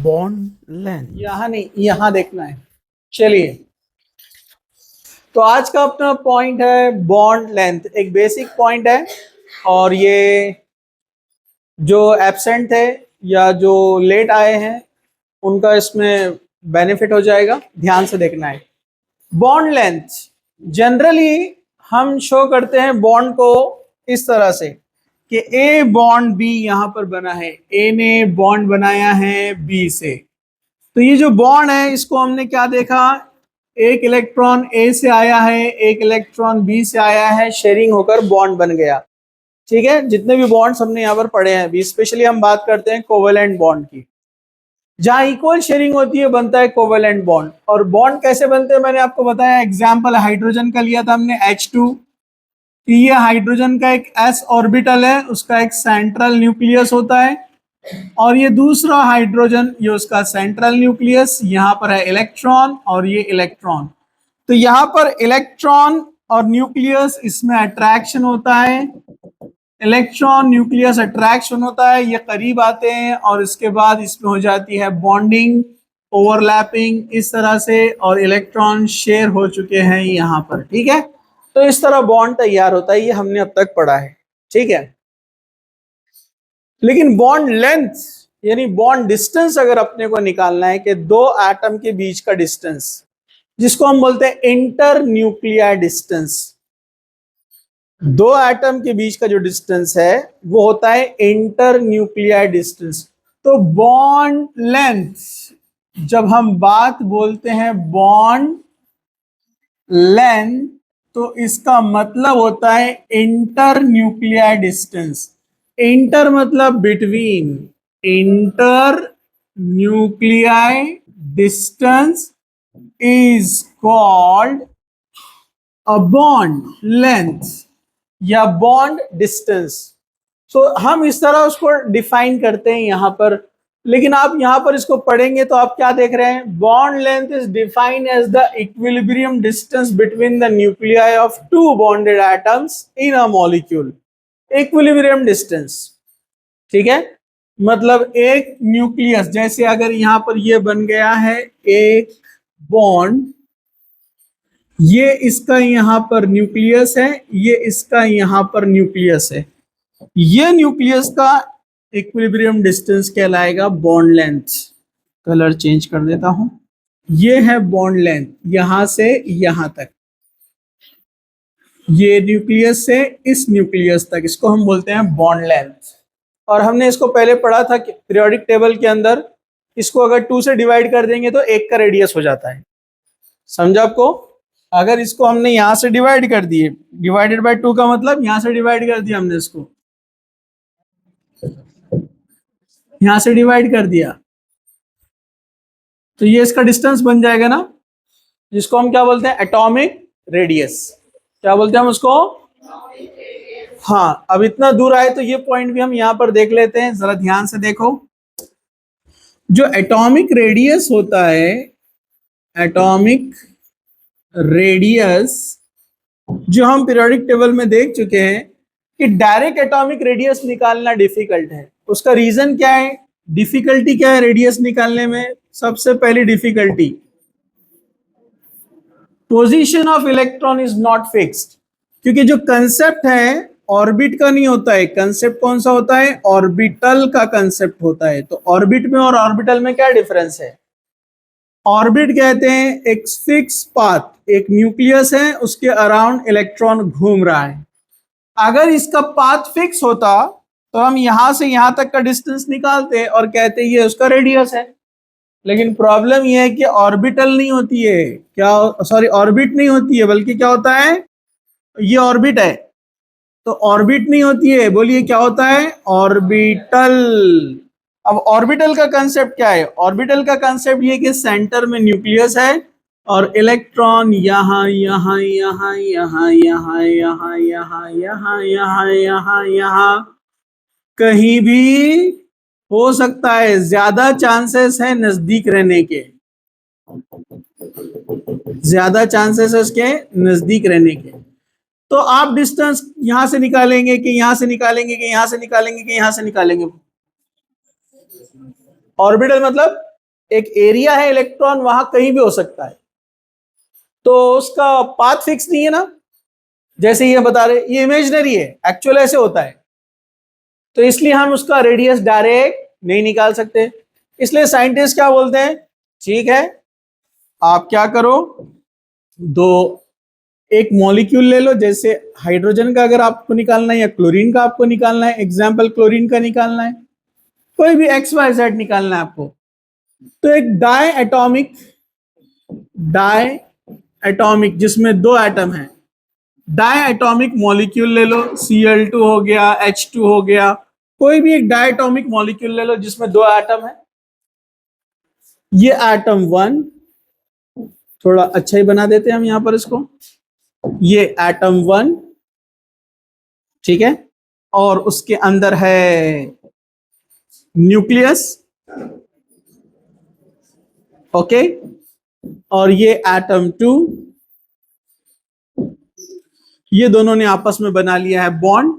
Bond length. यहाँ नहीं, यहाँ देखना है। चलिए, तो आज का अपना पॉइंट है बॉन्ड लेंथ। एक बेसिक पॉइंट है और ये जो एब्सेंट थे या जो लेट आए हैं उनका इसमें बेनिफिट हो जाएगा। ध्यान से देखना है। बॉन्ड लेंथ जनरली हम शो करते हैं बॉन्ड को इस तरह से कि ए बॉन्ड बी यहां पर बना है, ए ने बॉन्ड बनाया है बी से। तो ये जो बॉन्ड है इसको हमने क्या देखा, एक इलेक्ट्रॉन ए से आया है, एक इलेक्ट्रॉन बी से आया है, शेयरिंग होकर बॉन्ड बन गया। ठीक है, जितने भी बॉन्ड्स हमने यहाँ पर पढ़े हैं, अभी स्पेशली हम बात करते हैं कोवेलेंट बॉन्ड की। जहां इक्वल शेयरिंग होती है बनता है कोवेलेंट बॉन्ड। और बॉन्ड कैसे बनते हैं मैंने आपको बताया, एग्जाम्पल हाइड्रोजन का लिया था हमने H2। ये हाइड्रोजन का एक s ऑर्बिटल है, उसका एक सेंट्रल न्यूक्लियस होता है, और ये दूसरा हाइड्रोजन, ये उसका सेंट्रल न्यूक्लियस, यहाँ पर है इलेक्ट्रॉन और ये इलेक्ट्रॉन। तो यहाँ पर इलेक्ट्रॉन और न्यूक्लियस, इसमें अट्रैक्शन होता है, इलेक्ट्रॉन न्यूक्लियस अट्रैक्शन होता है, ये करीब आते हैं और इसके बाद इसमें हो जाती है बॉन्डिंग, ओवरलैपिंग इस तरह से, और इलेक्ट्रॉन शेयर हो चुके हैं यहाँ पर। ठीक है, तो इस तरह बॉन्ड तैयार होता है, ये हमने अब तक पढ़ा है। ठीक है, लेकिन बॉन्ड लेंथ यानी बॉन्ड डिस्टेंस अगर अपने को निकालना है कि दो एटम के बीच का डिस्टेंस, जिसको हम बोलते हैं इंटर न्यूक्लियर डिस्टेंस, दो एटम के बीच का जो डिस्टेंस है वो होता है इंटर न्यूक्लियर डिस्टेंस। तो बॉन्ड लेंथ, जब हम बात बोलते हैं बॉन्ड लेंथ, तो इसका मतलब होता है इंटर न्यूक्लियर डिस्टेंस। इंटर मतलब between, inter nuclear distance is called a bond length या बॉन्ड डिस्टेंस। सो हम इस तरह उसको डिफाइन करते हैं यहां पर। लेकिन आप यहां पर इसको पढ़ेंगे तो आप क्या देख रहे हैं, bond length is defined as the equilibrium distance between the nuclei of two bonded atoms in a molecule. Equilibrium distance, ठीक है, मतलब एक न्यूक्लियस, जैसे अगर यहां पर ये बन गया है एक बॉन्ड, ये इसका यहां पर न्यूक्लियस है, ये इसका यहां पर न्यूक्लियस है, ये न्यूक्लियस का इक्विलिब्रियम डिस्टेंस कहलाएगा बॉन्ड लेंथ। कलर चेंज कर देता हूं, ये है बॉन्ड लेंथ यहां से यहां तक, ये न्यूक्लियस से इस न्यूक्लियस तक, इसको हम बोलते हैं बॉन्ड लेंथ। और हमने इसको पहले पढ़ा था कि पीरियोडिक टेबल के अंदर इसको अगर 2 से डिवाइड कर देंगे तो 1 का रेडियस हो जाता है। समझा आपको? अगर इसको हमने यहां से डिवाइड कर दिए, डिवाइडेड बाय 2 का मतलब यहां से डिवाइड कर दिया हमने, इसको यहां से डिवाइड कर दिया, तो ये इसका डिस्टेंस बन जाएगा ना, जिसको हम क्या बोलते हैं, एटॉमिक रेडियस। क्या बोलते हैं हम उसको? हाँ, अब इतना दूर आए तो ये पॉइंट भी हम यहां पर देख लेते हैं, जरा ध्यान से देखो। जो एटॉमिक रेडियस होता है, एटॉमिक रेडियस जो हम पीरियोडिक टेबल में देख चुके हैं कि डायरेक्ट एटॉमिक रेडियस निकालना डिफिकल्ट है। उसका रीजन क्या है, डिफिकल्टी क्या है रेडियस निकालने में? सबसे पहली difficulty, position of electron is not fixed. क्योंकि जो कंसेप्ट है ऑर्बिट का नहीं होता है, कंसेप्ट कौन सा होता है, ऑर्बिटल का कंसेप्ट होता है। तो ऑर्बिट में और ऑर्बिटल में क्या डिफरेंस है? ऑर्बिट कहते हैं एक फिक्स पाथ, एक न्यूक्लियस है उसके अराउंड इलेक्ट्रॉन घूम रहा है। अगर इसका पाथ फिक्स होता तो हम यहां से यहां तक का डिस्टेंस निकालते और कहते ये उसका रेडियस है। लेकिन प्रॉब्लम यह है कि ऑर्बिटल नहीं होती है, क्या, सॉरी, ऑर्बिट नहीं होती है, बल्कि क्या होता है, ये ऑर्बिट है तो ऑर्बिट नहीं होती है, बोलिए क्या होता है, ऑर्बिटल। अब ऑर्बिटल का कंसेप्ट क्या है? ऑर्बिटल का कंसेप्ट ये कि सेंटर में न्यूक्लियस है और इलेक्ट्रॉन यहाँ यहाँ यहाँ यहाँ यहाँ यहाँ यहाँ यहाँ यहाँ यहाँ यहाँ कहीं भी हो सकता है। ज्यादा चांसेस है नजदीक रहने के, ज्यादा चांसेस है उसके नजदीक रहने के। तो आप डिस्टेंस यहां से निकालेंगे कि यहां से निकालेंगे कि यहां से निकालेंगे कि यहां से निकालेंगे? ऑर्बिटल मतलब एक एरिया है इलेक्ट्रॉन, वहां कहीं भी हो सकता है, तो उसका पाथ फिक्स नहीं है ना, जैसे ये बता रहे ये इमेजिनरी है, एक्चुअल ऐसे होता है, तो इसलिए हम उसका रेडियस डायरेक्ट नहीं निकाल सकते। इसलिए साइंटिस्ट क्या बोलते हैं, ठीक है आप क्या करो, दो एक मॉलिक्यूल ले लो, जैसे हाइड्रोजन का अगर आपको निकालना है या क्लोरीन का आपको निकालना है, एग्जाम्पल क्लोरीन का निकालना है, कोई भी एक्स वाई जेड निकालना है आपको, तो एक डाई एटॉमिक जिसमें दो एटम है, डाई एटॉमिक मॉलिक्यूल ले लो, Cl2 हो गया, H2 हो गया, कोई भी एक डाई एटॉमिक मॉलिक्यूल ले लो जिसमें दो एटम है। ये एटम 1, थोड़ा अच्छा ही बना देते हैं हम यहां पर इसको, ये एटम 1, ठीक है, और उसके अंदर है न्यूक्लियस, ओके, और ये एटम 2, ये दोनों ने आपस में बना लिया है बॉन्ड।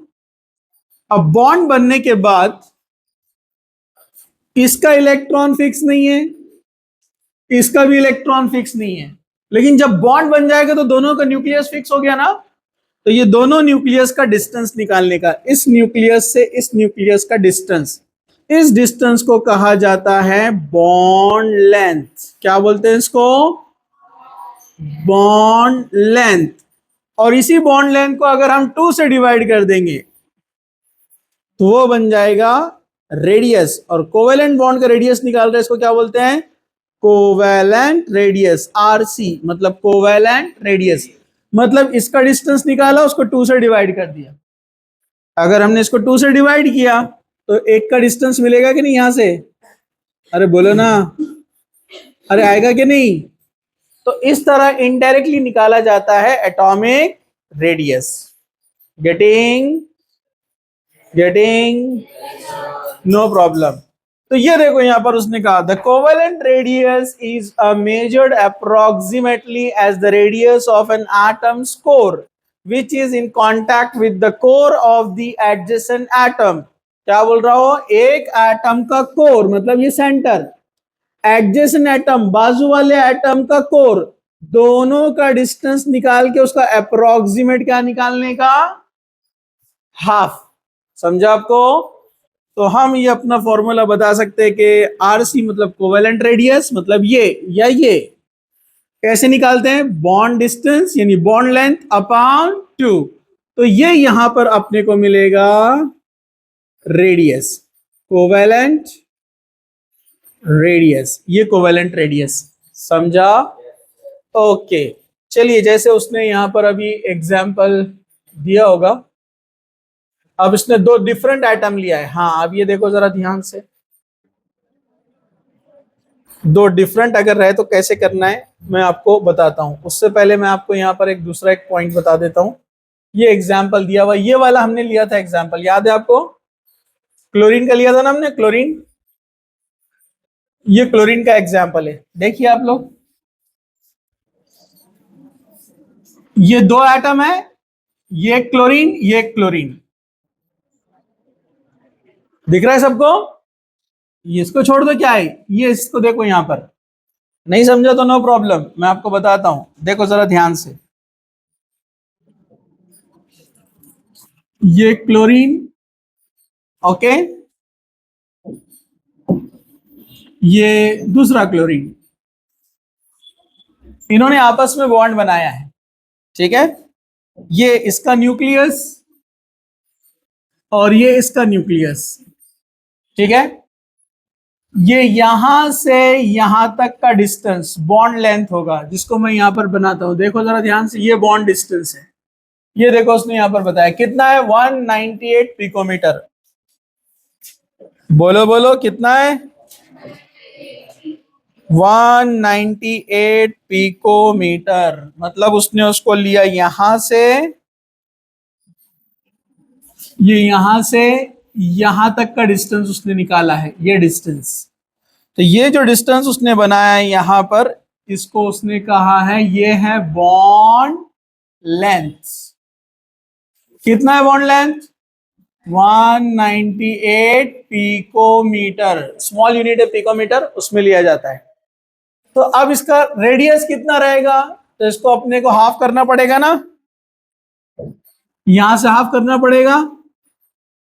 अब बॉन्ड बनने के बाद इसका इलेक्ट्रॉन फिक्स नहीं है, इसका भी इलेक्ट्रॉन फिक्स नहीं है, लेकिन जब बॉन्ड बन जाएगा तो दोनों का न्यूक्लियस फिक्स हो गया ना, तो ये दोनों न्यूक्लियस का डिस्टेंस निकालने का, इस न्यूक्लियस से इस न्यूक्लियस का डिस्टेंस, इस डिस्टेंस को कहा जाता है बॉन्ड लेंथ। क्या बोलते हैं इसको, बॉन्ड लेंथ। और इसी बॉन्ड लेंथ को अगर हम 2 से डिवाइड कर देंगे तो वो बन जाएगा रेडियस, और कोवेलेंट बॉन्ड का रेडियस निकाल रहे हैं, इसको क्या बोलते हैं, कोवेलेंट रेडियस, आरसी मतलब कोवेलेंट रेडियस, मतलब इसका डिस्टेंस निकाला उसको 2 से डिवाइड कर दिया। अगर हमने इसको 2 से डिवाइड किया तो एक का डिस्टेंस मिलेगा कि नहीं यहां से, अरे बोलो ना, अरे आएगा कि नहीं। तो इस तरह इनडायरेक्टली निकाला जाता है atomic radius. Getting no problem. तो ये देखो यहां पर उसने कहा the covalent radius is measured approximately as the radius of an atom's core which is in contact with the core of the adjacent atom. क्या बोल रहा हो, एक एटम का कोर मतलब ये सेंटर, एडजेसेंट एटम बाजू वाले एटम का कोर, दोनों का डिस्टेंस निकाल के उसका अप्रोक्सीमेट क्या निकालने का, हाफ। समझा आपको। तो हम ये अपना फॉर्मूला बता सकते हैं कि आरसी मतलब कोवेलेंट रेडियस, मतलब ये या ये कैसे निकालते हैं, बॉन्ड डिस्टेंस यानी बॉन्ड लेंथ अपॉन 2, तो ये यहां पर अपने को मिलेगा रेडियस, कोवेलेंट रेडियस, ये कोवेलेंट रेडियस। समझा, ओके। चलिए जैसे उसने यहां पर अभी एग्जाम्पल दिया होगा, अब इसने दो डिफरेंट आइटम लिया है, हाँ अब ये देखो जरा ध्यान से, दो डिफरेंट अगर रहे तो कैसे करना है मैं आपको बताता हूं। उससे पहले मैं आपको यहां पर एक दूसरा एक पॉइंट बता देता हूं। ये एग्जाम्पल दिया हुआ, ये वाला हमने लिया था एग्जाम्पल, याद है आपको, क्लोरीन का लिया था ना हमने, क्लोरीन, ये क्लोरीन का एग्जाम्पल है। देखिए आप लोग, ये दो एटम है, ये क्लोरीन ये क्लोरीन, दिख रहा है सबको, ये इसको छोड़ दो, क्या है ये, इसको देखो यहां पर, नहीं समझा तो नो प्रॉब्लम, मैं आपको बताता हूं, देखो जरा ध्यान से, ये क्लोरीन, ओके, ये दूसरा क्लोरीन, इन्होंने आपस में बॉन्ड बनाया है, ठीक है, ये इसका न्यूक्लियस और ये इसका न्यूक्लियस, ठीक है, ये यहां से यहां तक का डिस्टेंस बॉन्ड लेंथ होगा, जिसको मैं यहां पर बनाता हूं, देखो जरा ध्यान से, ये बॉन्ड डिस्टेंस है, ये देखो उसने यहां पर बताया कितना है, 198 पिकोमीटर, बोलो बोलो कितना है, 198 पिकोमीटर, मतलब उसने उसको लिया यहां से, ये यहां से यहां तक का डिस्टेंस उसने निकाला है, ये डिस्टेंस, तो ये जो डिस्टेंस उसने बनाया है यहां पर, इसको उसने कहा है ये है बॉन्ड लेंथ। कितना है bond length, 198 picometre, small unit है पिकोमीटर, उसमें लिया जाता है। तो अब इसका रेडियस कितना रहेगा, तो इसको अपने को हाफ करना पड़ेगा ना, यहां से हाफ करना पड़ेगा।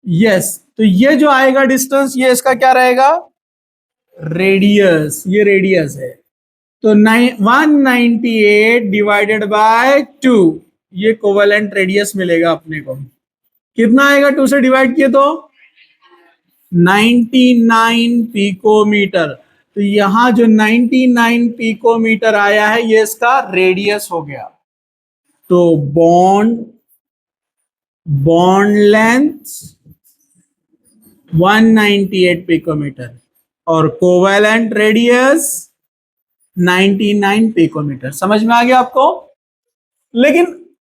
यस, तो ये जो आएगा डिस्टेंस, ये इसका क्या रहेगा, रेडियस, ये रेडियस है। तो 198 डिवाइडेड बाय 2, ये कोवेलेंट रेडियस मिलेगा अपने को। कितना आएगा 2 से डिवाइड किए तो 99 पिकोमीटर। तो यहां जो 99 पिकोमीटर आया है, ये इसका रेडियस हो गया। तो बॉन्ड लेंथ 198 पिकोमीटर और कोवेलेंट रेडियस 99 पिकोमीटर। समझ में आ गया आपको। लेकिन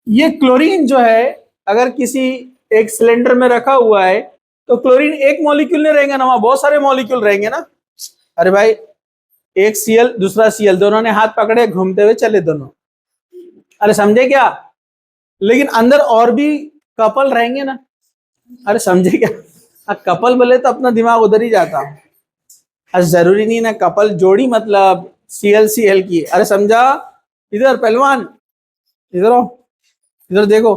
ये क्लोरीन जो है, अगर किसी एक सिलेंडर में रखा हुआ है, तो क्लोरीन एक मॉलिक्यूल नहीं रहेगा ना, वहां बहुत सारे मॉलिक्यूल रहेंगे ना। अरे भाई, एक Cl दूसरा Cl, दोनों ने हाथ पकड़े, घूमते हुए चले दोनों। अरे समझे क्या। लेकिन अंदर और भी कपल रहेंगे ना। अरे समझे क्या, कपल बोले तो अपना दिमाग उधर ही जाता। अरे जरूरी नहीं ना कपल जोड़ी मतलब Cl की। अरे समझा। इधर पहलवान, इधर आओ, इधर देखो,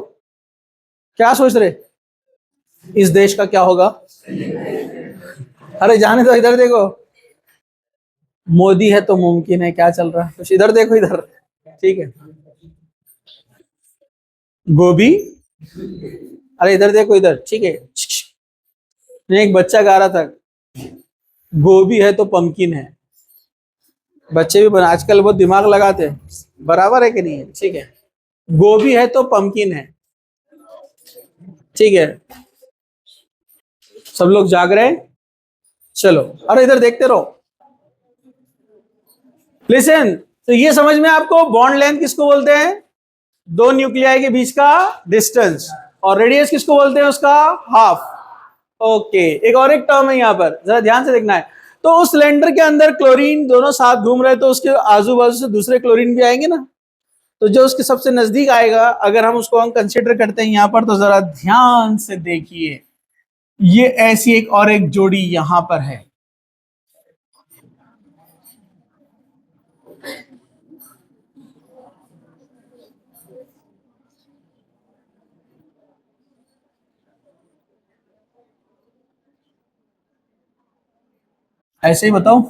क्या सोच रहे, इस देश का क्या होगा। अरे जाने दो, इधर देखो, मोदी है तो मुमकिन है, क्या चल रहा है कुछ, इधर देखो इधर। ठीक है, गोभी, अरे इधर देखो इधर, ठीक है। एक बच्चा गा रहा था, गोभी है तो पंपकिन है। बच्चे भी आजकल बहुत दिमाग लगाते हैं, बराबर है कि नहीं है, ठीक है। गोभी है तो पंपकिन है, ठीक है। सब लोग जाग रहे हैं, चलो। अरे इधर देखते रहो, लिसन। तो ये समझ में आपको, बॉन्ड लेंथ किसको बोलते हैं, दो न्यूक्लियाई के बीच का डिस्टेंस, और रेडियस किसको बोलते हैं, उसका हाफ। ओके, एक और एक टर्म है यहाँ पर, जरा ध्यान से देखना है। तो उस सिलेंडर के अंदर क्लोरीन दोनों साथ घूम रहे, तो उसके आजू बाजू से दूसरे क्लोरीन भी आएंगे ना। तो जो उसके सबसे नजदीक आएगा, अगर हम उसको कंसिडर करते हैं यहाँ पर, तो जरा ध्यान से देखिए, ये ऐसी एक और एक जोड़ी यहां पर है। ऐसे ही बताओ,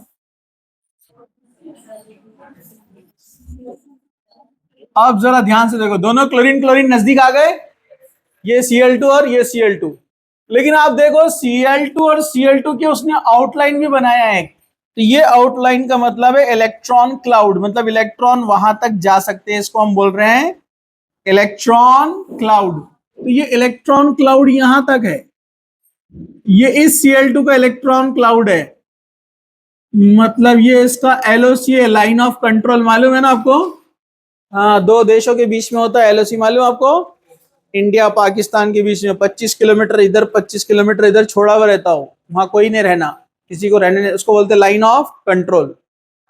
अब जरा ध्यान से देखो, दोनों क्लोरीन क्लोरीन नजदीक आ गए, ये Cl2 और ये Cl2। लेकिन आप देखो, Cl2 और Cl2 की उसने आउटलाइन भी बनाया है। तो ये आउटलाइन का मतलब है इलेक्ट्रॉन क्लाउड, मतलब इलेक्ट्रॉन वहां तक जा सकते हैं, इसको हम बोल रहे हैं इलेक्ट्रॉन क्लाउड। तो ये इलेक्ट्रॉन क्लाउड यहां तक है, ये इस Cl2 का इलेक्ट्रॉन क्लाउड है। मतलब ये इसका LOC है, लाइन ऑफ कंट्रोल, मालूम है ना आपको। हाँ, दो देशों के बीच में होता है LOC, मालूम आपको। इंडिया पाकिस्तान के बीच में 25 किलोमीटर इधर 25 किलोमीटर इधर छोड़ा हुआ रहता हो, वहां कोई नहीं रहना, किसी को रहने, उसको बोलते लाइन ऑफ कंट्रोल।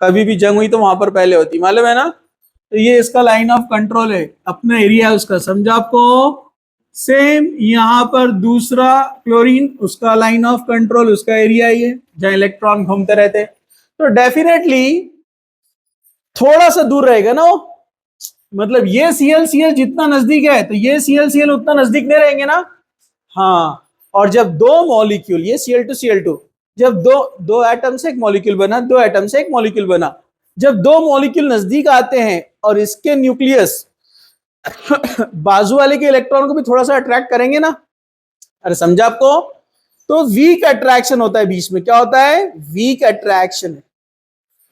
कभी भी जंग हुई तो वहां पर पहले होती, मालूम है ना। तो ये इसका लाइन ऑफ कंट्रोल है, अपना एरिया है उसका, समझा आपको। सेम यहाँ पर दूसरा क्लोरीन, उसका लाइन ऑफ कंट्रोल, उसका एरिया ही है जहां इलेक्ट्रॉन घूमते रहते। तो डेफिनेटली थोड़ा सा दूर रहेगा ना वो, मतलब ये Cl जितना नजदीक है, तो ये Cl उतना नजदीक नहीं रहेंगे ना। हाँ, और जब दो मॉलिक्यूल, ये Cl2 जब दो दो एटम से एक मॉलिक्यूल बना, दो एटम से एक मॉलिक्यूल बना, जब दो मॉलिक्यूल नजदीक आते हैं और इसके न्यूक्लियस बाजू वाले के इलेक्ट्रॉन को भी थोड़ा सा अट्रैक्ट करेंगे ना। अरे समझा आपको। तो वीक अट्रैक्शन होता है बीच में, क्या होता है, वीक अट्रैक्शन।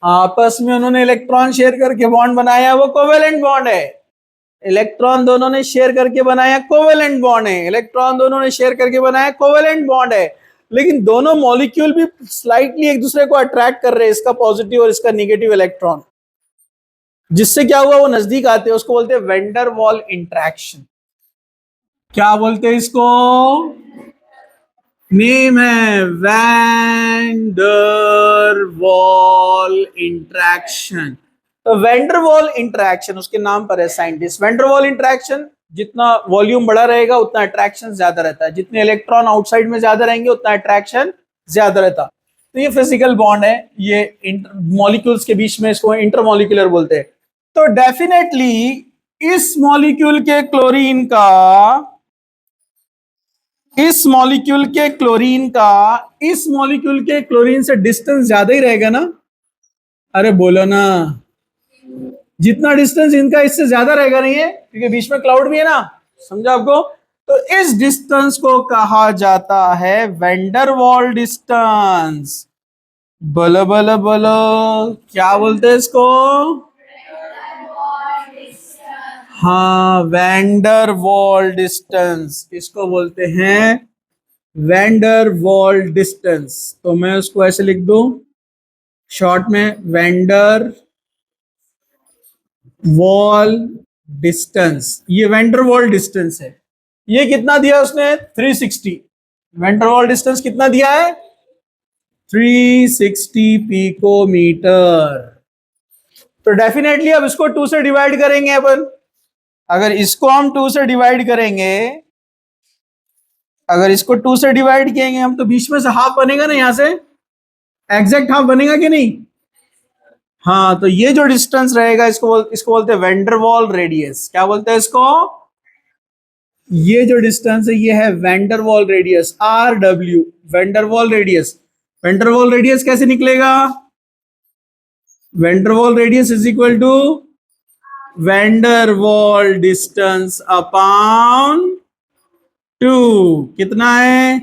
आपस में उन्होंने इलेक्ट्रॉन शेयर करके बॉन्ड बनाया, वो कोवेलेंट बॉन्ड है। इलेक्ट्रॉन दोनों ने शेयर करके बनाया, कोवेलेंट बॉन्ड है। इलेक्ट्रॉन दोनों ने शेयर करके बनाया, कोवेलेंट बॉन्ड है। लेकिन दोनों मॉलिक्यूल भी स्लाइटली एक दूसरे को अट्रैक्ट कर रहे हैं, इसका पॉजिटिव और इसका नेगेटिव इलेक्ट्रॉन, जिससे क्या हुआ, वो नजदीक आते हैं, उसको बोलते हैं वेंडर वॉल इंट्रैक्शन। क्या बोलते हैं इसको, नेम है वैंडर वॉल इंट्रैक्शन। तो वैंडर वॉल इंट्रैक्शन उसके नाम पर है, साइंटिस्ट। वैंडर वॉल इंट्रैक्शन जितना वॉल्यूम बड़ा रहेगा उतना अट्रैक्शन ज्यादा रहता है, जितने इलेक्ट्रॉन आउटसाइड में ज्यादा रहेंगे उतना अट्रैक्शन ज्यादा रहता। तो ये फिजिकल बॉन्ड है, ये मॉलिक्यूल्स के बीच में, इसको इंटरमॉलिक्यूलर बोलते हैं। तो डेफिनेटली इस मॉलिक्यूल के क्लोरीन का, इस मॉलिक्यूल के क्लोरीन का इस मॉलिक्यूल के क्लोरीन से डिस्टेंस ज्यादा ही रहेगा ना? अरे बोलो ना, जितना डिस्टेंस इनका इससे ज्यादा रहेगा नहीं है, क्योंकि बीच में क्लाउड भी है ना, समझा आपको? तो इस डिस्टेंस को कहा जाता है वैंडरवाल डिस्टेंस। बोलो बोलो बोलो, क्या बोलते हैं इसको? हाँ, वैंडरवाल डिस्टेंस, इसको बोलते हैं वैंडरवाल डिस्टेंस। तो मैं उसको ऐसे लिख दूं शॉर्ट में, वैंडर वॉल डिस्टेंस। ये वैंडरवाल डिस्टेंस है। ये कितना दिया उसने? 360। वैंडरवाल डिस्टेंस कितना दिया है? 360 पिकोमीटर। तो डेफिनेटली अब इसको 2 से डिवाइड करेंगे अपन। अगर इसको हम 2 से डिवाइड करेंगे, अगर इसको 2 से डिवाइड किएंगे हम, तो बीच में से हाफ बनेगा ना, यहां से एग्जैक्ट हाफ बनेगा कि नहीं? हाँ, तो ये जो डिस्टेंस रहेगा इसको बोलते हैं वैंडरवाल रेडियस। क्या बोलते हैं इसको? ये जो डिस्टेंस है ये है van der Waals radius, RW, van der Waals radius. Van der Waals radius कैसे निकलेगा? Van der Waals radius is equal to van der Waals distance upon 2। कितना है?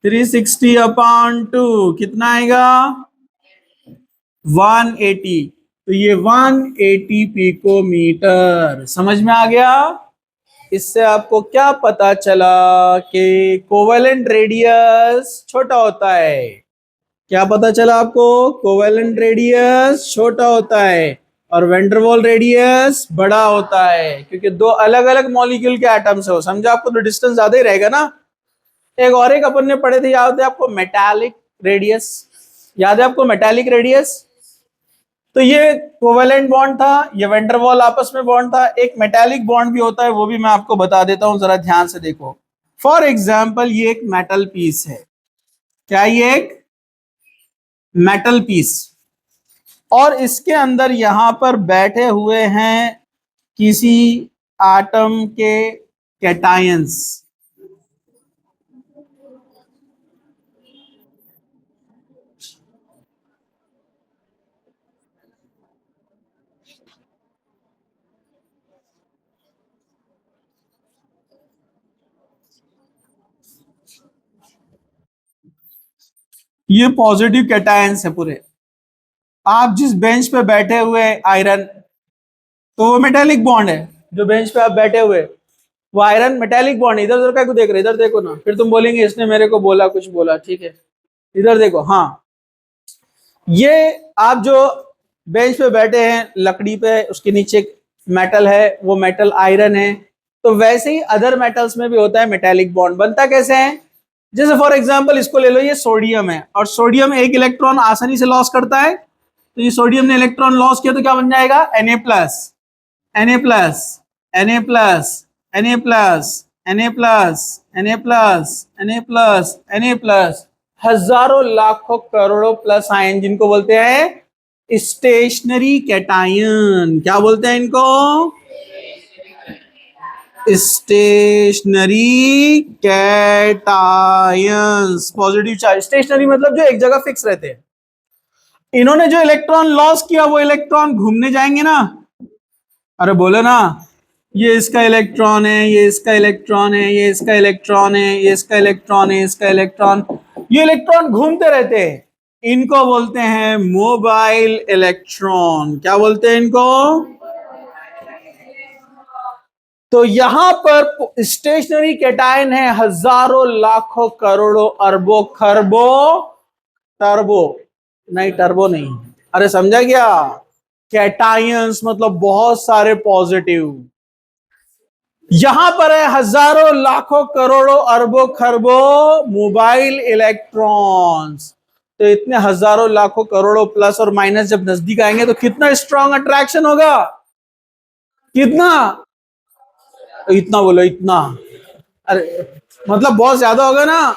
360 अपॉन 2 कितना आएगा? 180। तो ये 180 पिकोमीटर। समझ में आ गया? इससे आपको क्या पता चला कि कोवेलेंट रेडियस छोटा होता है। क्या पता चला आपको? कोवेलेंट रेडियस छोटा होता है और वैंडरवाल रेडियस बड़ा होता है, क्योंकि दो अलग अलग मॉलिक्यूल के एटम्स हो। समझा आपको? तो डिस्टेंस ज्यादा ही रहेगा ना। एक अपन ने पढ़े थे, याद है आपको? Metallic radius. याद है आपको मेटालिक रेडियस? तो ये कोवेलेंट बॉन्ड था, ये वैंडरवाल आपस में बॉन्ड था। एक मेटालिक बॉन्ड भी होता है, वो भी मैं आपको बता देता हूं, जरा ध्यान से देखो। फॉर एग्जाम्पल, ये एक मेटल पीस है। क्या ये एक मेटल पीस, और इसके अंदर यहां पर बैठे हुए हैं किसी एटम के कैटायंस। ये पॉजिटिव कैटायंस है पूरे। आप जिस बेंच पे बैठे हुए आयरन, तो वो मेटालिक बॉन्ड है। जो बेंच पे आप बैठे हुए वो आयरन मेटालिक बॉन्ड है। इधर उधर का क्यों देख रहे? इधर देखो ना, फिर तुम बोलेंगे इसने मेरे को बोला, कुछ बोला। ठीक है, इधर देखो। हाँ, ये आप जो बेंच पे बैठे हैं लकड़ी पे, उसके नीचे मेटल है, वो मेटल आयरन है। तो वैसे ही अदर मेटल्स में भी होता है मेटालिक बॉन्ड। बनता कैसे है? जैसे फॉर एग्जांपल इसको ले लो, ये सोडियम है और सोडियम एक इलेक्ट्रॉन आसानी से लॉस करता है। तो ये सोडियम ने इलेक्ट्रॉन लॉस किया तो क्या बन जाएगा? Na plus, Na plus, Na plus, Na plus, Na plus, Na plus, Na plus, Na plus, हजारों लाखों करोड़ों प्लस आयन, जिनको बोलते हैं स्टेशनरी कैटायन। क्या बोलते हैं इनको? Stationary cations. Positive charge, stationary मतलब जो एक जगह फिक्स रहते हैं। इन्होंने जो इलेक्ट्रॉन लॉस किया वो इलेक्ट्रॉन घूमने जाएंगे ना। अरे बोलो ना, ये इसका इलेक्ट्रॉन है, ये इसका इलेक्ट्रॉन है, ये इसका इलेक्ट्रॉन है, ये इसका इलेक्ट्रॉन है, इसका इलेक्ट्रॉन। ये इलेक्ट्रॉन घूमते रहते हैं। इनको बोलते हैं मोबाइल इलेक्ट्रॉन। क्या बोलते हैं इनको? तो यहां पर स्टेशनरी कैटायन है हजारों लाखों करोड़ों अरबों खरबों, टर्बो नहीं, टर्बो नहीं, अरे समझा क्या? कैटायंस मतलब बहुत सारे पॉजिटिव। यहां पर है हजारों लाखों करोड़ों अरबों खरबों मोबाइल इलेक्ट्रॉन्स। तो इतने हजारों लाखों करोड़ों प्लस और माइनस जब नजदीक आएंगे तो कितना स्ट्रॉन्ग अट्रैक्शन होगा? कितना तो इतना बोलो, इतना। अरे मतलब बहुत ज्यादा होगा ना,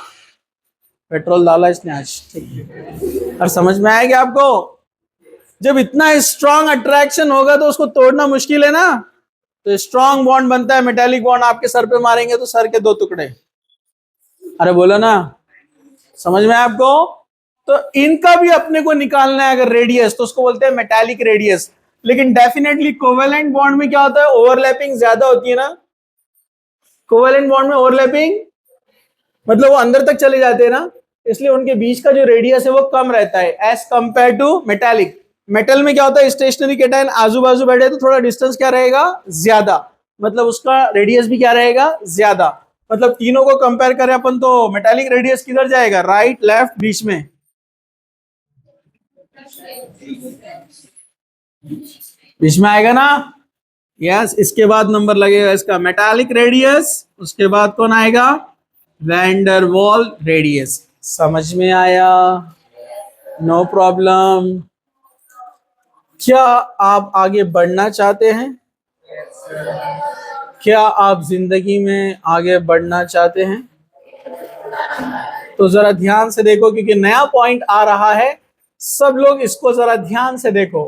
पेट्रोल डाला इसने आज, ठीक है। और समझ में आएगा आपको, जब इतना स्ट्रॉन्ग अट्रैक्शन होगा तो उसको तोड़ना मुश्किल है ना। तो स्ट्रॉन्ग बॉन्ड बनता है, मेटालिक बॉन्ड। आपके सर पे मारेंगे तो सर के 2 टुकड़े। अरे बोलो ना, समझ में आया आपको। तो इनका भी अपने को निकालना है अगर रेडियस, तो उसको बोलते हैं मेटालिक रेडियस। लेकिन डेफिनेटली कोवेलेंट बॉन्ड में क्या होता है, ओवरलैपिंग ज्यादा होती है ना। कोवेलेंट बॉन्ड में ओवरलैपिंग मतलब वो अंदर तक चले जाते हैं ना, इसलिए उनके बीच का जो रेडियस है वो कम रहता है as compare to metallic. Metal में क्या होता है, स्टेशनरी केटायन आजू बाजू बैठे तो थोड़ा डिस्टेंस क्या रहेगा, ज्यादा, मतलब उसका रेडियस भी क्या रहेगा, ज्यादा। मतलब तीनों को कंपेयर करें अपन तो मेटालिक रेडियस किधर जाएगा, राइट लेफ्ट बीच में। बीच में आएगा ना, यस। इसके बाद नंबर लगेगा इसका मेटालिक रेडियस, उसके बाद कौन आएगा, वैंडर वॉल रेडियस। समझ में आया, नो प्रॉब्लम। क्या आप आगे बढ़ना चाहते हैं, क्या आप जिंदगी में आगे बढ़ना चाहते हैं, तो जरा ध्यान से देखो क्योंकि नया पॉइंट आ रहा है। सब लोग इसको जरा ध्यान से देखो।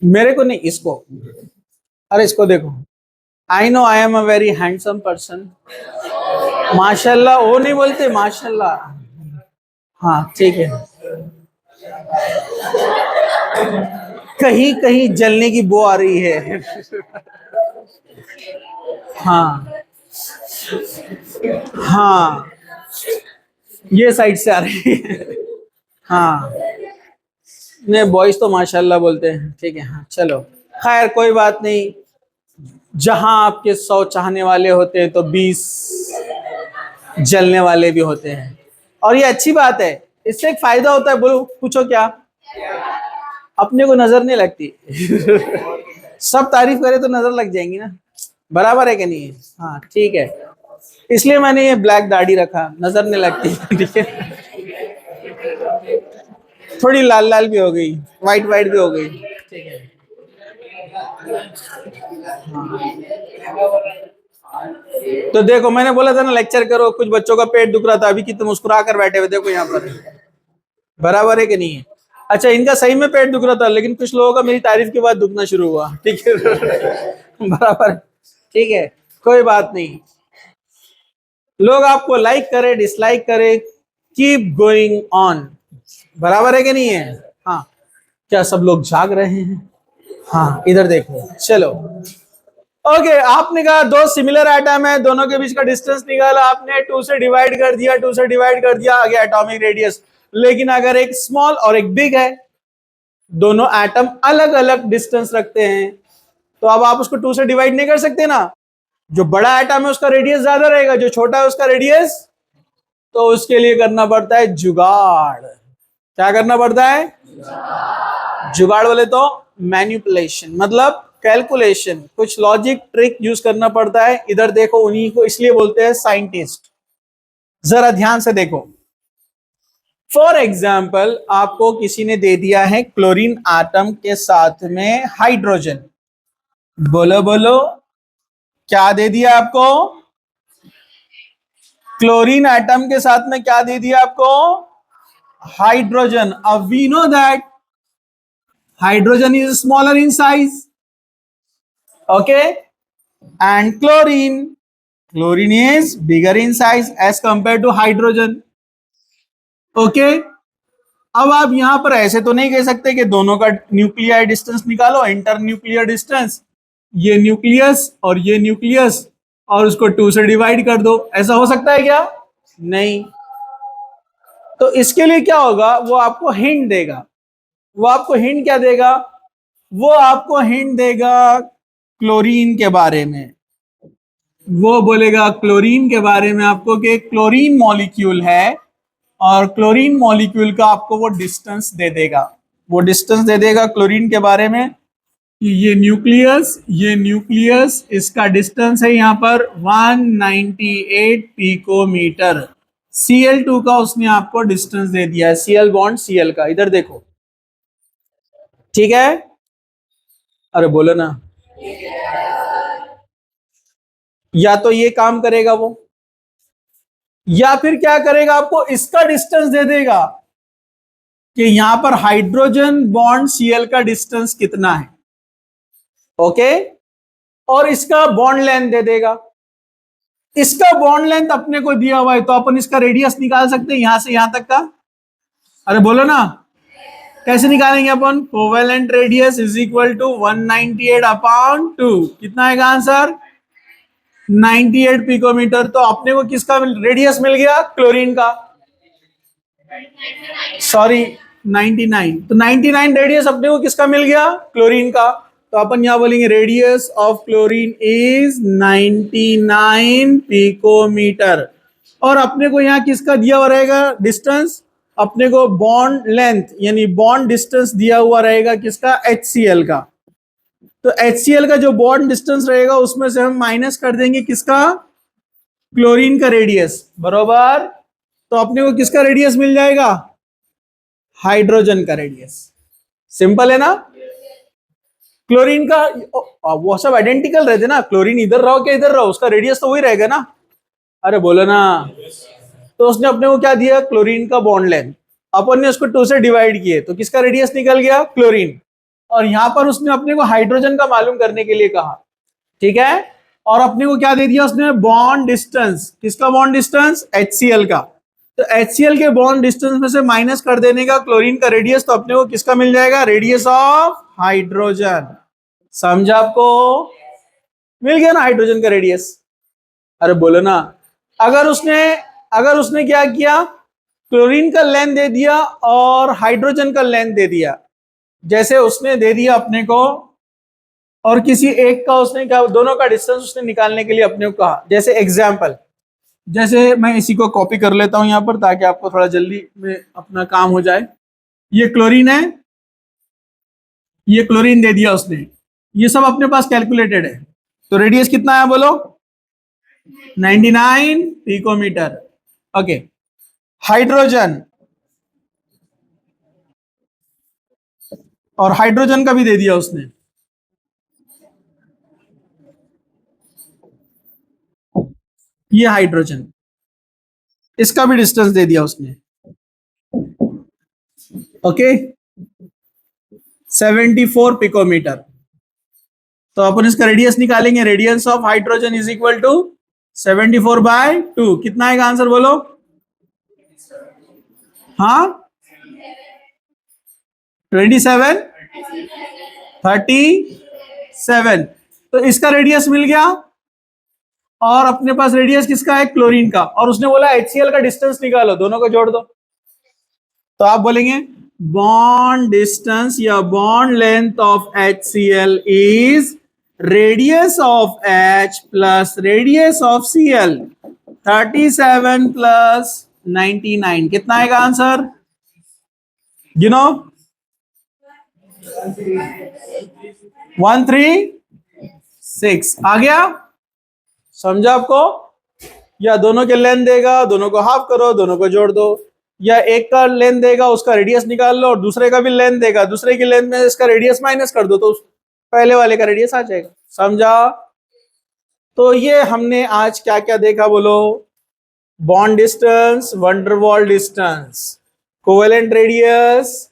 मेरे को नहीं, इसको, अरे इसको देखो। I know I am a very handsome person. माशाल्लाह वो नहीं बोलते, माशाल्लाह। हाँ ठीक है। कहीं कहीं जलने की बो आ रही है। हाँ हाँ, ये साइड से आ रही है। हाँ, नहीं बॉयज तो माशाल्लाह बोलते हैं, ठीक है। हाँ चलो, खैर कोई बात नहीं। जहां आपके 100 चाहने वाले होते हैं तो 20 जलने वाले भी होते हैं, और ये अच्छी बात है। इससे एक फायदा होता है, बोलो पूछो क्या, अपने को नजर नहीं लगती। सब तारीफ करे तो नजर लग जाएंगी ना, बराबर है कि नहीं है। हाँ ठीक है, इसलिए मैंने ये ब्लैक दाढ़ी रखा, नजर नहीं लगती। ठीक है, थोड़ी लाल लाल भी हो गई, वाइट वाइट भी हो गई, ठीक है। तो देखो मैंने बोला था ना लेक्चर करो, कुछ बच्चों का पेट दुख रहा था, अभी कितने मुस्कुरा कर बैठे हुए, देखो यहाँ पर, बराबर है कि नहीं है। अच्छा इनका सही में पेट दुख रहा था, लेकिन कुछ लोगों का मेरी तारीफ के बाद दुखना शुरू हुआ, ठीक है। बराबर, ठीक है, कोई बात नहीं। लोग आपको लाइक करे डिसलाइक करे, कीप गोइंग ऑन, बराबर है कि नहीं है। हाँ, क्या सब लोग जाग रहे हैं, हाँ इधर देखो, चलो। ओके, आपने कहा दो सिमिलर एटम है, दोनों के बीच का डिस्टेंस निकाला आपने, 2 से डिवाइड कर दिया, 2 से डिवाइड कर दिया, आ गया एटॉमिक रेडियस। लेकिन अगर एक स्मॉल और एक बिग है, दोनों एटम अलग अलग डिस्टेंस रखते हैं, तो अब आप उसको 2 से डिवाइड नहीं कर सकते ना। जो बड़ा एटम है उसका रेडियस ज्यादा रहेगा, जो छोटा है उसका रेडियस, तो उसके लिए करना पड़ता है जुगाड़। क्या करना पड़ता है, जुगाड़ बोले तो मैनिपुलेशन, मतलब कैलकुलेशन, कुछ लॉजिक ट्रिक यूज करना पड़ता है। इधर देखो, उन्हीं को इसलिए बोलते हैं साइंटिस्ट। जरा ध्यान से देखो, फॉर एग्जाम्पल आपको किसी ने दे दिया है क्लोरीन आटम के साथ में हाइड्रोजन, बोलो बोलो, क्या दे दिया आपको, क्लोरीन एटम के साथ में क्या दे दिया आपको, हाइड्रोजन। अब we know that hydrogen is smaller in size, okay, and chlorine is bigger in size as compared to hydrogen, okay। अब आप यहां पर ऐसे तो नहीं कह सकते कि दोनों का न्यूक्लियर डिस्टेंस निकालो, इंटर न्यूक्लियर डिस्टेंस, ये न्यूक्लियस और ये न्यूक्लियस, और उसको 2 से डिवाइड कर दो, ऐसा हो सकता है क्या, नहीं। तो इसके लिए क्या होगा, वो आपको हिंट देगा। वो आपको हिंट क्या देगा, वो आपको हिंट देगा क्लोरीन के बारे में। वो बोलेगा क्लोरीन के बारे में आपको कि क्लोरीन मॉलिक्यूल है, और क्लोरीन मॉलिक्यूल का आपको वो डिस्टेंस दे देगा। वो डिस्टेंस दे देगा क्लोरीन के बारे में कि ये न्यूक्लियस इसका डिस्टेंस है यहाँ पर 198 पिकोमीटर। Cl2 का उसने आपको डिस्टेंस दे दिया है, Cl बॉन्ड Cl का, इधर देखो, ठीक है। अरे बोलो ना। या तो ये काम करेगा वो, या फिर क्या करेगा, आपको इसका डिस्टेंस दे देगा कि यहां पर हाइड्रोजन बॉन्ड Cl का डिस्टेंस कितना है, ओके, और इसका बॉन्ड लेंथ दे देगा। इसका बॉन्ड लेंथ अपने को दिया हुआ है तो अपन इसका रेडियस निकाल सकते हैं यहां से यहां तक का। अरे बोलो ना, कैसे निकालेंगे अपन? Covalent radius is equal to 198 upon 2, कितना आएगा आंसर? 98 पिकोमीटर। तो अपने को किसका रेडियस मिल गया? क्लोरीन का, सॉरी 99। तो 99 रेडियस अपने को किसका मिल गया? क्लोरीन का। तो अपन यहां बोलेंगे radius of chlorine is 99 picometre. और अपने को यहां किसका दिया हुआ रहेगा डिस्टेंस? अपने को बॉन्ड लेंथ यानी बॉन्ड डिस्टेंस दिया हुआ रहेगा किसका? HCl का। तो HCl का जो बॉन्ड डिस्टेंस रहेगा उसमें से हम माइनस कर देंगे किसका? क्लोरीन का रेडियस, बरोबर। तो अपने को किसका रेडियस मिल जाएगा? हाइड्रोजन का रेडियस। सिंपल है ना? क्लोरीन का वो सब आइडेंटिकल रहते ना, क्लोरीन इधर रहो क्या इधर रहो, उसका रेडियस तो वही रहेगा ना। अरे बोलो ना। तो उसने अपने को क्या दिया? क्लोरीन का बॉन्ड लेंथ। अपन ने उसको 2 से डिवाइड किए तो किसका रेडियस निकल गया? क्लोरीन। और यहां पर उसने अपने को हाइड्रोजन का मालूम करने के लिए कहा, ठीक है। और अपने को क्या दे दिया उसने? Bond distance. किसका बॉन्ड डिस्टेंस? HCl का। तो HCl के बॉन्ड डिस्टेंस में से माइनस कर देने का क्लोरीन का रेडियस, तो अपने को किसका मिल जाएगा? Radius of hydrogen. समझा आपको? मिल गया ना हाइड्रोजन का रेडियस। अरे बोलो ना। अगर उसने क्या किया? क्लोरीन का लेंथ दे दिया और हाइड्रोजन का लेंथ दे दिया, जैसे उसने दे दिया अपने को, और किसी एक का उसने क्या, दोनों का डिस्टेंस उसने निकालने के लिए अपने को कहा। जैसे एग्जांपल, जैसे मैं इसी को कॉपी कर लेता हूं यहां पर ताकि आपको थोड़ा जल्दी में अपना काम हो जाए। ये क्लोरीन है, ये क्लोरीन दे दिया उसने, ये सब अपने पास कैलकुलेटेड है। तो रेडियस कितना है बोलो? 99 पिकोमीटर। ओके, हाइड्रोजन, और हाइड्रोजन का भी दे दिया उसने। ये हाइड्रोजन, इसका भी डिस्टेंस दे दिया उसने, ओके, 74 पिकोमीटर। तो अपन इसका रेडियस निकालेंगे। Radius of hydrogen is equal to 74/2। कितना आएगा आंसर बोलो? हाँ, 27, 37। तो इसका रेडियस मिल गया। और अपने पास रेडियस किसका है? क्लोरीन का। और उसने बोला HCl का डिस्टेंस निकालो, दोनों को जोड़ दो। तो आप बोलेंगे बॉन्ड डिस्टेंस या bond length of HCl is radius of H plus radius of Cl। 37 plus 99 कितना आएगा आंसर? गिनो। 136 आ गया। समझा आपको? या दोनों के लेंथ देगा, दोनों को हाफ करो, दोनों को जोड़ दो। या एक का लेंथ देगा, उसका रेडियस निकाल लो, और दूसरे का भी लेंथ देगा, दूसरे की लेंथ में इसका रेडियस माइनस कर दो तो पहले वाले का रेडियस आ जाएगा। समझा? तो ये हमने आज क्या क्या देखा बोलो? Bond distance, van der Waals distance, covalent radius,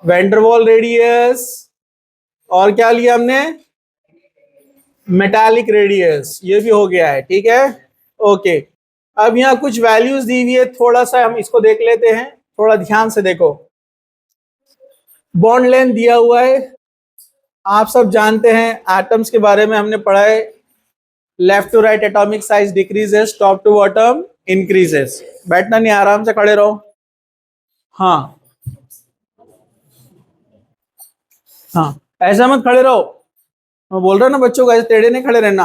van der Waals radius, और क्या लिया हमने? Metallic radius. ये भी हो गया है, ठीक है, ओके। अब यहाँ कुछ वैल्यूज दी हुई है, थोड़ा सा हम इसको देख लेते हैं, थोड़ा ध्यान से देखो। बॉन्ड लेंथ दिया हुआ है, आप सब जानते हैं एटम्स के बारे में हमने पढ़ा है। Left to right atomic size decreases, top to bottom increases. बैठना नहीं, आराम से खड़े रहो। हाँ हाँ, ऐसा मत खड़े रहो। मैं बोल रहा हूँ ना बच्चों को, ऐसे टेढ़े नहीं खड़े रहना।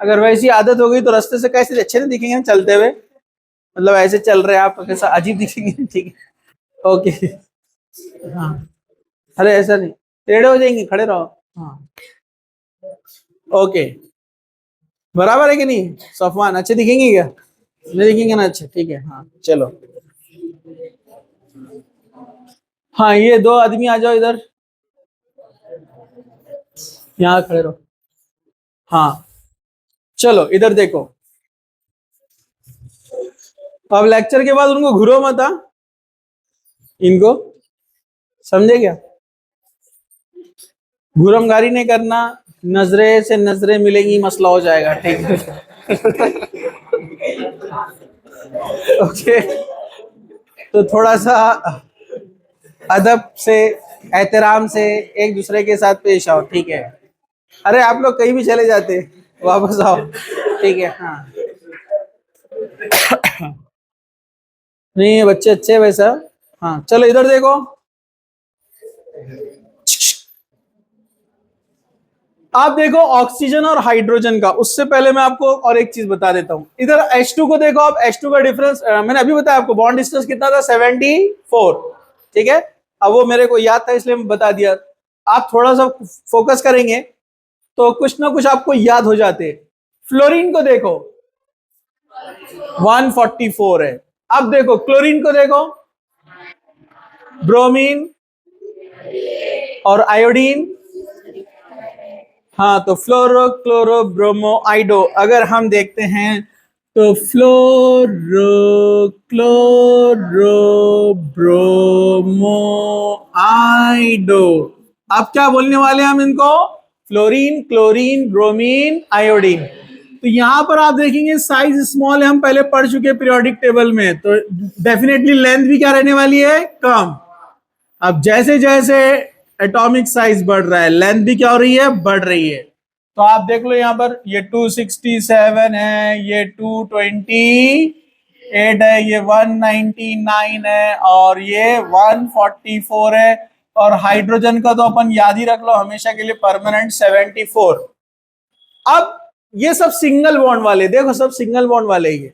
अगर वैसी आदत हो गई तो रास्ते से कैसे अच्छे नहीं दिखेंगे ना चलते हुए, मतलब ऐसे चल रहे हैं आप, कैसा अजीब दिखेंगे, ठीक है, ओके। हाँ, अरे ऐसा नहीं, टेढ़े हो जाएंगे, खड़े रहो। हाँ, ओके, बराबर है कि नहीं? सफवान अच्छे दिखेंगे क्या? नहीं दिखेंगे ना? अच्छे, ठीक है, हाँ चलो। हाँ, ये दो आदमी आ जाओ इधर। यहाँ खड़े रहो। हाँ चलो इधर देखो, अब लेक्चर के बाद उनको घूरो मत, इनको समझे क्या? घूरमगारी नहीं करना, नजरे से नजरे मिलेंगी, मसला हो जाएगा, ठीक है? ओके, तो थोड़ा सा अदब से, एहतराम से एक दूसरे के साथ पेश आओ, ठीक है? अरे आप लोग कहीं भी चले जाते, वापस आओ, ठीक है? हाँ नहीं ये बच्चे अच्छे हैं वैसा। हाँ चलो इधर देखो, आप देखो ऑक्सीजन और हाइड्रोजन का। उससे पहले मैं आपको और एक चीज बता देता हूं, इधर H2 को देखो आप, H2 का डिफरेंस मैंने अभी बताया आपको, बॉन्ड डिस्टेंस कितना था? 74, ठीक है? अब वो मेरे को याद था इसलिए मैं बता दिया। आप थोड़ा सा फोकस करेंगे तो कुछ ना कुछ आपको याद हो जाते। फ्लोरीन को देखो 144 है। अब देखो क्लोरीन को देखो, ब्रोमीन और आयोडीन, हाँ तो फ्लोरो क्लोरो ब्रोमो आइडो। अगर हम देखते हैं तो फ्लोरो क्लोरो ब्रोमो आइडो। अब क्या बोलने वाले हैं हम इनको? Fluorine, chlorine, bromine, iodine. तो यहां पर आप देखेंगे साइज स्मॉल है, हम पहले पढ़ चुके पीरियोडिक टेबल में, तो डेफिनेटली लेंथ भी क्या रहने वाली है? कम। अब जैसे जैसे एटॉमिक साइज बढ़ रहा है, लेंथ भी क्या हो रही है? बढ़ रही है। तो आप देख लो यहाँ पर ये 267 है, ये 228 है, ये 199 है और ये 144 है। और हाइड्रोजन का तो अपन याद ही रख लो हमेशा के लिए, परमानेंट 74। अब ये सब सिंगल बॉन्ड वाले, देखो सब सिंगल बॉन्ड वाले ये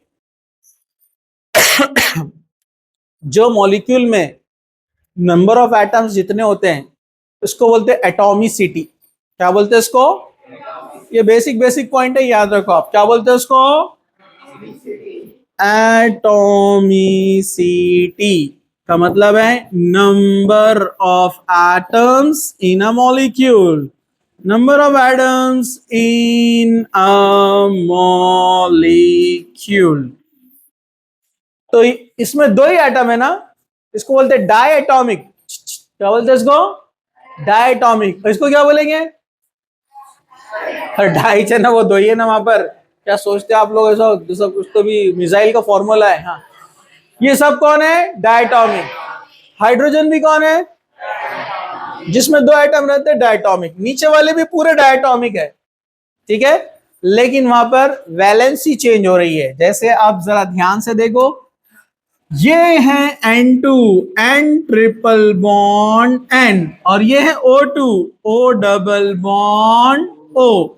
जो मॉलिक्यूल में नंबर ऑफ एटम्स जितने होते हैं इसको बोलते हैं एटॉमिसिटी। क्या बोलते हैं इसको? ये बेसिक बेसिक पॉइंट है, याद रखो आप। क्या बोलते हैं इसको? एटॉमिसिटी का मतलब है number of atoms in a molecule, number of atoms in a molecule. तो इसमें दो ही एटम है ना, इसको बोलते हैं डायटॉमिक। क्या बोलते हैं इसको? डायटॉमिक। इसको क्या बोलेंगे? ढाई है ना, वो दो ही है ना वहां पर। क्या सोचते हैं आप लोग ऐसा जैसा कुछ तो भी मिसाइल का फॉर्मूला है? हाँ, ये सब कौन है? डायटॉमिक। हाइड्रोजन भी कौन है? जिसमें दो एटम रहते हैं, डायटॉमिक। नीचे वाले भी पूरे डायटॉमिक है, ठीक है? लेकिन वहां पर वैलेंसी चेंज हो रही है। जैसे आप जरा ध्यान से देखो, ये है N2, N triple bond N, और ये है O2, O double bond O।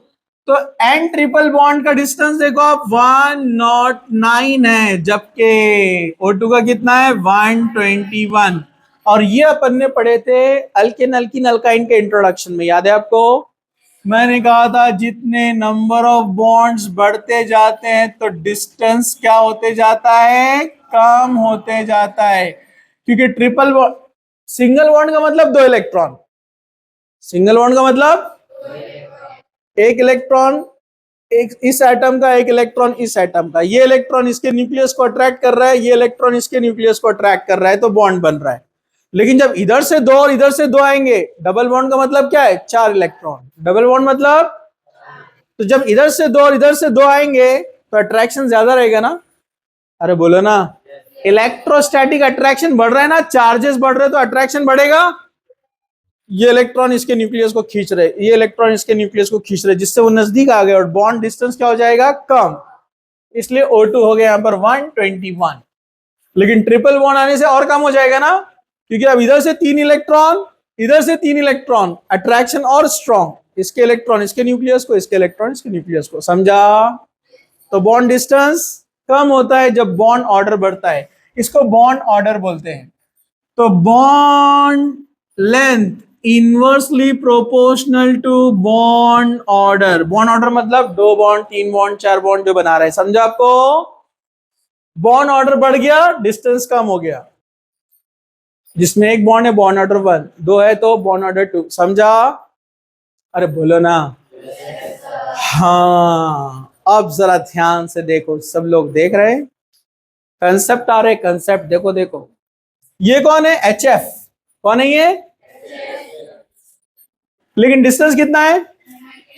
तो N ट्रिपल बॉन्ड का डिस्टेंस देखो आप 109 है, जबकि O2 का कितना है? 121। और ये अपन ने पढ़े थे अल्केन अल्कीन अल्काइन के इंट्रोडक्शन में, याद है आपको? मैंने कहा था जितने नंबर ऑफ बॉन्ड्स बढ़ते जाते हैं तो डिस्टेंस क्या होते जाता है? कम होते जाता है। क्योंकि ट्रिपल बॉन्ड, सिंगल बॉन्ड का मतलब दो इलेक्ट्रॉन, सिंगल बॉन्ड का मतलब एक इलेक्ट्रॉन, एक इस एटम का, एक इलेक्ट्रॉन इस एटम का। ये इलेक्ट्रॉन इसके न्यूक्लियस को अट्रैक्ट कर रहा है, ये इलेक्ट्रॉन इसके न्यूक्लियस को अट्रैक्ट कर रहा है, तो बॉन्ड बन रहा है। लेकिन जब इधर से दो और इधर से दो आएंगे, डबल बॉन्ड का मतलब क्या है? चार इलेक्ट्रॉन। डबल बॉन्ड मतलब, तो जब इधर से दो और इधर से दो आएंगे तो अट्रैक्शन ज्यादा रहेगा ना? अरे बोलो ना, इलेक्ट्रोस्टैटिक अट्रैक्शन बढ़ रहा है ना, चार्जेस बढ़ रहे हैं तो अट्रैक्शन बढ़ेगा। ये इलेक्ट्रॉन इसके न्यूक्लियस को खींच रहे, ये इलेक्ट्रॉन इसके न्यूक्लियस को खींच रहे, जिससे वो नजदीक आ गए और बॉन्ड डिस्टेंस क्या हो जाएगा? कम। इसलिए O2 हो गया यहां पर 121। लेकिन ट्रिपल बॉन्ड आने से और कम हो जाएगा ना, क्योंकि अब इधर से तीन इलेक्ट्रॉन, इधर से तीन इलेक्ट्रॉन, अट्रैक्शन और स्ट्रॉन्ग। इसके इलेक्ट्रॉन इसके न्यूक्लियस को, इसके इलेक्ट्रॉन इसके न्यूक्लियस को, समझा? तो बॉन्ड डिस्टेंस कम होता है जब बॉन्ड ऑर्डर बढ़ता है, इसको बॉन्ड ऑर्डर बोलते हैं। तो bond length inversely proportional to bond order. Bond order मतलब दो बॉन्ड, तीन बॉन्ड, चार बॉन्ड जो बना रहे हैं, समझा आपको? बॉन्ड ऑर्डर बढ़ गया, डिस्टेंस कम हो गया। जिसमें एक बॉन्ड है बॉन्ड ऑर्डर 1, दो है तो बॉन्ड ऑर्डर 2, समझा? अरे बोलो ना। हाँ, अब जरा ध्यान से देखो, सब लोग देख रहे हैं, कंसेप्ट आ रहे, कंसेप्ट देखो देखो। ये कौन है? HF। कौन है ये? लेकिन डिस्टेंस कितना है?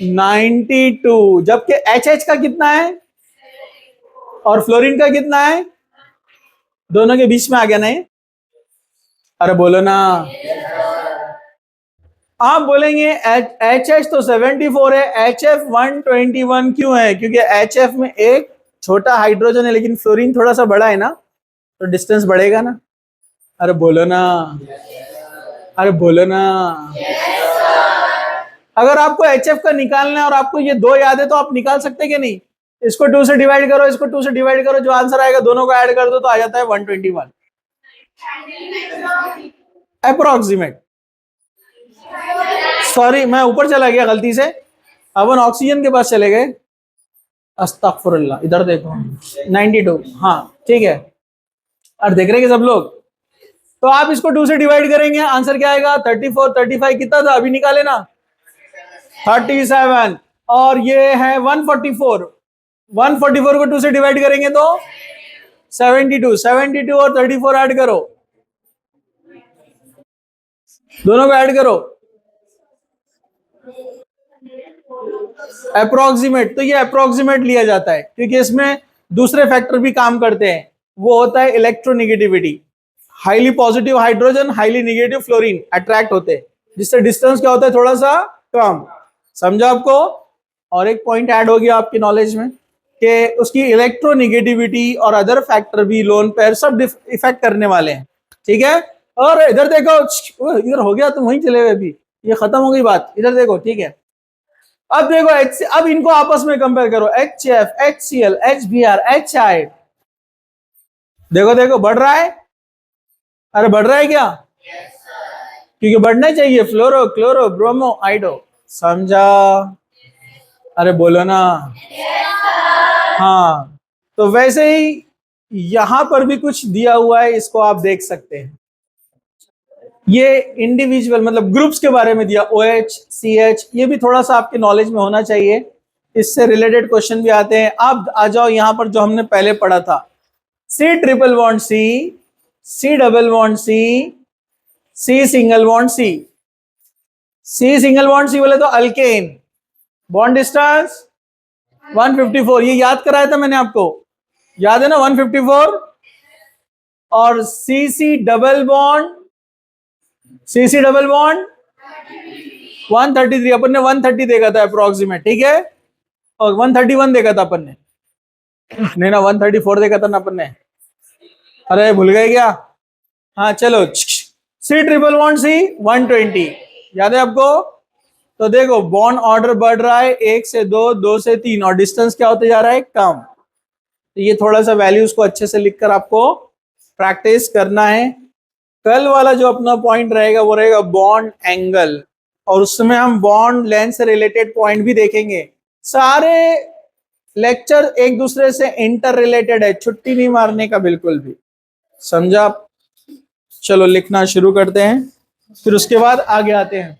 92। जबकि HH का कितना है और फ्लोरीन का कितना है? दोनों के बीच में आ गया ना ये। अरे बोलो ना। आप बोलेंगे HH तो 74 है, HF 121 क्यों है? क्योंकि HF में एक छोटा हाइड्रोजन है लेकिन फ्लोरीन थोड़ा सा बड़ा है ना, तो डिस्टेंस बढ़ेगा ना। अरे बोलो ना। अरे बोलो ना। अगर आपको HF का निकालना है और आपको ये दो याद है तो आप निकाल सकते कि नहीं? इसको 2 से डिवाइड करो, इसको 2 से डिवाइड करो, जो आंसर आएगा दोनों को ऐड कर दो तो आ जाता है 121 अप्रोक्सीमेट। सॉरी, मैं ऊपर चला गया गलती से, अपन ऑक्सीजन के पास चले गए। अस्तगफुरुल्लाह, इधर देखो 92। हाँ ठीक है, और देख रहे हैं सब लोग। तो आप इसको 2 से डिवाइड करेंगे, आंसर क्या आएगा? 34, 35 कितना था अभी निकाले ना? 37। और ये है 144। 144 को 2 से डिवाइड करेंगे तो 72। 72 और 34 ऐड करो, दोनों को ऐड करो, अप्रोक्सीमेट। तो ये अप्रोक्सीमेट लिया जाता है क्योंकि इसमें दूसरे फैक्टर भी काम करते हैं। वो होता है electronegativity. Highly positive hydrogen, highly negative fluorine attract होते हैं, जिससे डिस्टेंस क्या होता है? थोड़ा सा कम। समझा आपको? और एक पॉइंट ऐड हो गया आपकी नॉलेज में कि उसकी इलेक्ट्रोनिगेटिविटी और अदर फैक्टर भी लोन पेयर सब इफेक्ट करने वाले हैं। ठीक है। और इधर देखो, इधर हो गया, तुम वहीं चले गए, अभी ये खत्म हो गई बात। इधर देखो, ठीक है। अब देखो अब इनको आपस में कंपेयर करो, HF, HCl, HBr, HI। देखो देखो, बढ़ रहा है। अरे बढ़ रहा है क्या? क्योंकि बढ़ना चाहिए, फ्लोरो, क्लोरो, ब्रोमो, आइडो। समझा? अरे बोलो ना। हाँ, तो वैसे ही यहां पर भी कुछ दिया हुआ है, इसको आप देख सकते हैं। ये इंडिविजुअल मतलब ग्रुप्स के बारे में दिया, OH, CH, ये भी थोड़ा सा आपके नॉलेज में होना चाहिए, इससे रिलेटेड क्वेश्चन भी आते हैं। आप आ जाओ यहां पर जो हमने पहले पढ़ा था, C triple bond C, C double bond C, C single bond C। C single bond C बोले तो अल्केन, बॉन्ड डिस्टेंस 154। ये याद कराया था मैंने आपको, याद है ना? 154। और CC double bond, CC double bond 133। अपन ने 130 देखा था अप्रोक्सीमेट, ठीक है। और 131 देखा था अपन ने, नहीं ना, 134 देखा था ना अपन ने। अरे भूल गए क्या? हाँ चलो, C ट्रिपल बॉन्ड C 120, याद है आपको? तो देखो बॉन्ड ऑर्डर बढ़ रहा है, 1 से 2, 2 से 3, और डिस्टेंस क्या होते जा रहा है? कम। तो ये थोड़ा सा वैल्यूज को अच्छे से लिखकर आपको प्रैक्टिस करना है। कल वाला जो अपना पॉइंट रहेगा वो रहेगा बॉन्ड एंगल, और उसमें हम बॉन्ड लेंथ से रिलेटेड पॉइंट भी देखेंगे। सारे लेक्चर एक दूसरे से इंटर रिलेटेड है, छुट्टी नहीं मारने का बिल्कुल भी। समझा? चलो लिखना शुरू करते हैं, फिर उसके बाद आगे आते हैं।